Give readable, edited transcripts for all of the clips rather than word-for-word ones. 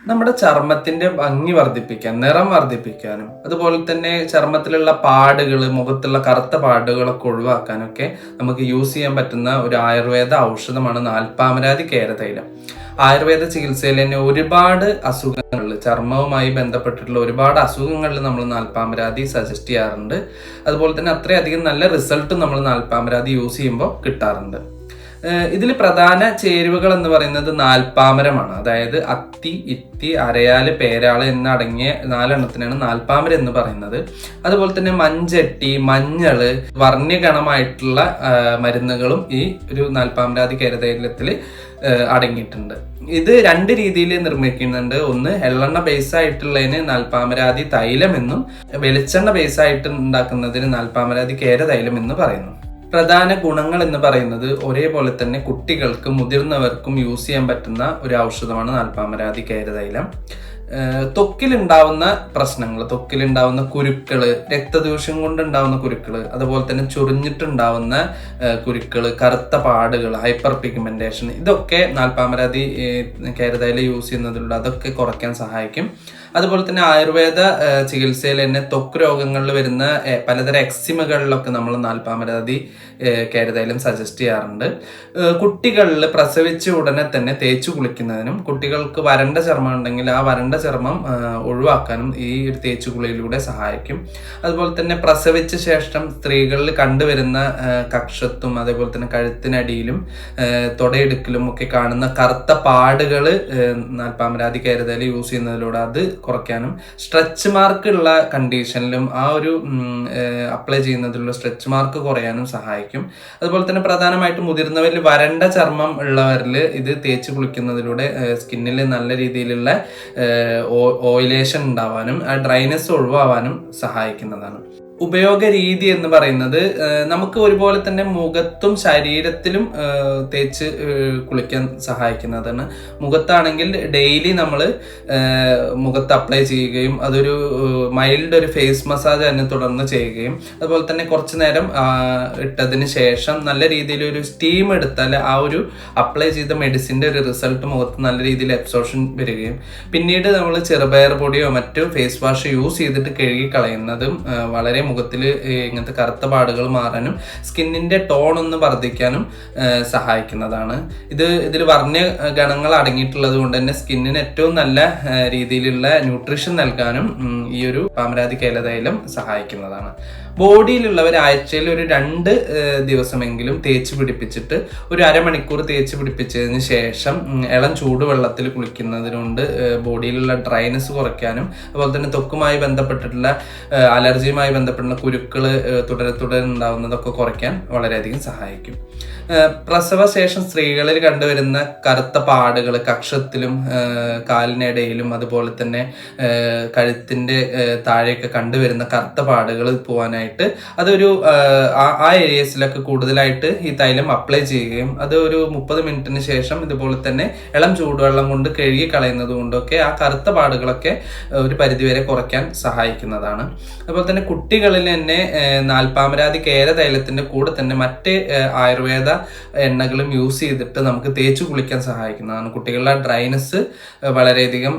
നമ്മുടെ ചർമ്മത്തിന്റെ ഭംഗി വർദ്ധിപ്പിക്കാൻ, നിറം വർദ്ധിപ്പിക്കാനും, അതുപോലെ തന്നെ ചർമ്മത്തിലുള്ള പാടുകൾ, മുഖത്തുള്ള കറുത്ത പാടുകളൊക്കെ ഒഴിവാക്കാനൊക്കെ നമുക്ക് യൂസ് ചെയ്യാൻ പറ്റുന്ന ഒരു ആയുർവേദ ഔഷധമാണ് നാൽപ്പാമരാതി കേരതൈലം. ആയുർവേദ ചികിത്സയിൽ തന്നെ ഒരുപാട് അസുഖങ്ങളിൽ, ചർമ്മവുമായി ബന്ധപ്പെട്ടിട്ടുള്ള ഒരുപാട് അസുഖങ്ങളിൽ നമ്മൾ നാൽപ്പാമരാതി സജസ്റ്റ് ചെയ്യാറുണ്ട്. അതുപോലെ തന്നെ അത്രയധികം നല്ല റിസൾട്ട് നമ്മൾ നാൽപ്പാമരാതി യൂസ് ചെയ്യുമ്പോൾ കിട്ടാറുണ്ട്. ഇതിൽ പ്രധാന ചേരുവകൾ എന്ന് പറയുന്നത് നാൽപ്പാമരമാണ്. അതായത് അത്തി, ഇത്തി, അരയാല്, പേരാള് എന്നടങ്ങിയ 4 എണ്ണത്തിനാണ് നാൽപ്പാമരം എന്ന് പറയുന്നത്. അതുപോലെ തന്നെ മഞ്ചട്ടി, മഞ്ഞള്, വർണ്യഗണമായിട്ടുള്ള മരുന്നുകളും ഈ ഒരു നാൽപ്പാമരാതി കേരതൈലത്തിൽ അടങ്ങിയിട്ടുണ്ട്. ഇത് 2 രീതിയിൽ നിർമ്മിക്കുന്നുണ്ട്. ഒന്ന് എള്ളെണ്ണ ബേസ് ആയിട്ടുള്ളതിന് നാൽപ്പാമരാതി തൈലം എന്നും, വെളിച്ചെണ്ണ ബേസ് ആയിട്ട് ഉണ്ടാക്കുന്നതിന് നാൽപ്പാമരാതി കേരതൈലം എന്ന് പറയുന്നു. പ്രധാന ഗുണങ്ങൾ എന്ന് പറയുന്നത് ഒരേപോലെ തന്നെ കുട്ടികൾക്കും മുതിർന്നവർക്കും യൂസ് ചെയ്യാൻ പറ്റുന്ന ഒരു ഔഷധമാണ് നാൽപ്പാമരാതി കേരതൈലം. ത്വക്കിലുണ്ടാവുന്ന പ്രശ്നങ്ങൾ, ത്വക്കിലുണ്ടാവുന്ന കുരുക്കള്, രക്തദോഷം കൊണ്ടുണ്ടാവുന്ന കുരുക്കള്, അതുപോലെ തന്നെ ചൊറിഞ്ഞിട്ടുണ്ടാവുന്ന കുരുക്കള്, കറുത്ത പാടുകൾ, ഹൈപ്പർ പിഗ്മെന്റേഷൻ, ഇതൊക്കെ നാൽപ്പാമരാതി കേരതൈലം യൂസ് ചെയ്യുന്നതിലൂടെ അതൊക്കെ കുറയ്ക്കാൻ സഹായിക്കും. അതുപോലെ തന്നെ ആയുർവേദ ചികിത്സയിൽ തന്നെ ത്വക്ക് രോഗങ്ങളിൽ വരുന്ന പലതരം എക്സിമകളിലൊക്കെ നമ്മൾ നാൽപ്പാമരാതി കേരതൈലം സജസ്റ്റ് ചെയ്യാറുണ്ട്. കുട്ടികളിൽ പ്രസവിച്ച ഉടനെ തന്നെ തേച്ചു കുളിക്കുന്നതിനും, കുട്ടികൾക്ക് വരണ്ട ചർമ്മം ഉണ്ടെങ്കിൽ ആ വരണ്ട ചർമ്മം ഒഴിവാക്കാനും ഈ ഒരു തേച്ചു കുളിയിലൂടെ സഹായിക്കും. അതുപോലെ തന്നെ പ്രസവിച്ച ശേഷം സ്ത്രീകളിൽ കണ്ടുവരുന്ന കക്ഷത്തും അതേപോലെ തന്നെ കഴുത്തിനടിയിലും തൊടയിടുക്കിലും ഒക്കെ കാണുന്ന കറുത്ത പാടുകൾ നാൽപ്പാമരാതി കേരതൈലം യൂസ് ചെയ്യുന്നതിലൂടെ അത് കുറയ്ക്കാനും, സ്ട്രെച്ച് മാർക്ക് ഉള്ള കണ്ടീഷനിലും ആ ഒരു അപ്ലൈ ചെയ്യുന്നതിലുള്ള സ്ട്രെച്ച് മാർക്ക് കുറയാനും സഹായിക്കും. അതുപോലെ തന്നെ പ്രധാനമായിട്ടും മുതിർന്നവരിൽ വരണ്ട ചർമ്മം ഉള്ളവരിൽ ഇത് തേച്ച് കുളിക്കുന്നതിലൂടെ സ്കിന്നിൽ നല്ല രീതിയിലുള്ള ഓയിലേഷൻ ഉണ്ടാവാനും ആ ഡ്രൈനെസ് ഒഴിവാവാനും സഹായിക്കുന്നതാണ്. ഉപയോഗ രീതി എന്ന് പറയുന്നത് നമുക്ക് ഒരുപോലെ തന്നെ മുഖത്തും ശരീരത്തിലും തേച്ച് കുളിക്കാൻ സഹായിക്കുന്നതാണ്. മുഖത്താണെങ്കിൽ ഡെയിലി നമ്മൾ മുഖത്ത് അപ്ലൈ ചെയ്യുകയും അതൊരു മൈൽഡ് ഒരു ഫേസ് മസാജ് തന്നെ തുടർന്ന് ചെയ്യുകയും, അതുപോലെ തന്നെ കുറച്ചു നേരം ഇട്ടതിന് ശേഷം നല്ല രീതിയിൽ ഒരു സ്റ്റീം എടുത്താൽ ആ ഒരു അപ്ലൈ ചെയ്ത മെഡിസിൻ്റെ ഒരു റിസൾട്ട് മുഖത്ത് നല്ല രീതിയിൽ അബ്സോർപ്ഷൻ വരികയും, പിന്നീട് നമ്മൾ ചെറുപയർ പൊടിയോ മറ്റു ഫേസ് വാഷ് യൂസ് ചെയ്തിട്ട് കഴുകി കളയുന്നതും വളരെ മുഖത്തിൽ ഇങ്ങനത്തെ കറുത്ത പാടുകൾ മാറാനും സ്കിന്നിന്റെ ടോൺ ഒന്ന് വർദ്ധിക്കാനും സഹായിക്കുന്നതാണ്. ഇതിൽ വർണ്ണ ഗണങ്ങൾ അടങ്ങിയിട്ടുള്ളത് കൊണ്ട് തന്നെ സ്കിന്നിന് ഏറ്റവും നല്ല രീതിയിലുള്ള ന്യൂട്രീഷൻ നൽകാനും ഈ ഒരു പാമരാതി കേരതൈലം സഹായിക്കുന്നതാണ്. ബോഡിയിലുള്ളവർ ആഴ്ചയിൽ ഒരു 2 ദിവസമെങ്കിലും തേച്ച് പിടിപ്പിച്ചിട്ട് ഒരു അരമണിക്കൂർ തേച്ച് പിടിപ്പിച്ചതിന് ശേഷം ഇളം ചൂടുവെള്ളത്തിൽ കുളിക്കുന്നതിനുണ്ട് ബോഡിയിലുള്ള ഡ്രൈനെസ് കുറയ്ക്കാനും, അതുപോലെ തന്നെ ത്വക്കുമായി ബന്ധപ്പെട്ടിട്ടുള്ള അലർജിയുമായി ബന്ധപ്പെട്ടുള്ള കുരുക്കൾ തുടരെ ഉണ്ടാവുന്നതൊക്കെ കുറയ്ക്കാൻ വളരെയധികം സഹായിക്കും. പ്രസവശേഷം സ്ത്രീകളിൽ കണ്ടുവരുന്ന കറുത്ത പാടുകൾ, കക്ഷത്തിലും കാലിനിടയിലും അതുപോലെ തന്നെ കഴുത്തിന്റെ താഴെയൊക്കെ കണ്ടുവരുന്ന കറുത്ത പാടുകൾ പോകാനായിട്ട് അതൊരു ആ ഏരിയസിലൊക്കെ കൂടുതലായിട്ട് ഈ തൈലം അപ്ലൈ ചെയ്യുകയും അത് ഒരു 30 മിനിറ്റിന് ശേഷം ഇതുപോലെ തന്നെ ഇളം ചൂടുവെള്ളം കൊണ്ട് കഴുകി കളയുന്നത് കൊണ്ടൊക്കെ ആ കറുത്ത പാടുകളൊക്കെ ഒരു പരിധിവരെ കുറയ്ക്കാൻ സഹായിക്കുന്നതാണ്. അതുപോലെ തന്നെ കുട്ടികളിൽ തന്നെ നാൽപ്പാമരാതി കേരതൈലത്തിന്റെ കൂടെ തന്നെ മറ്റ് ആയുർവേദ എണ്ണകളും യൂസ് ചെയ്തിട്ട് നമുക്ക് തേച്ചു കുളിക്കാൻ സഹായിക്കുന്നതാണ്. കുട്ടികളുടെ ഡ്രൈനെസ് വളരെയധികം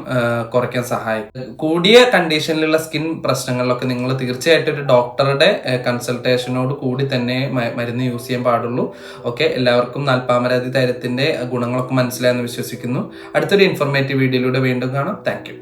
കുറയ്ക്കാൻ സഹായിക്കും. കൂടിയ കണ്ടീഷനിലുള്ള സ്കിൻ പ്രശ്നങ്ങളിലൊക്കെ നിങ്ങൾ തീർച്ചയായിട്ടും ഒരു ഡോക്ടറുടെ കൺസൾട്ടേഷനോട് കൂടി തന്നെ മരുന്ന് യൂസ് ചെയ്യാൻ പാടുള്ളൂ. ഓക്കെ, എല്ലാവർക്കും നാൽപ്പാമരാതി തൈലത്തിന്റെ ഗുണങ്ങളൊക്കെ മനസ്സിലായെന്ന് വിശ്വസിക്കുന്നു. അടുത്തൊരു ഇൻഫോർമേറ്റീവ് വീഡിയോയിലൂടെ വീണ്ടും കാണാം. Thank you.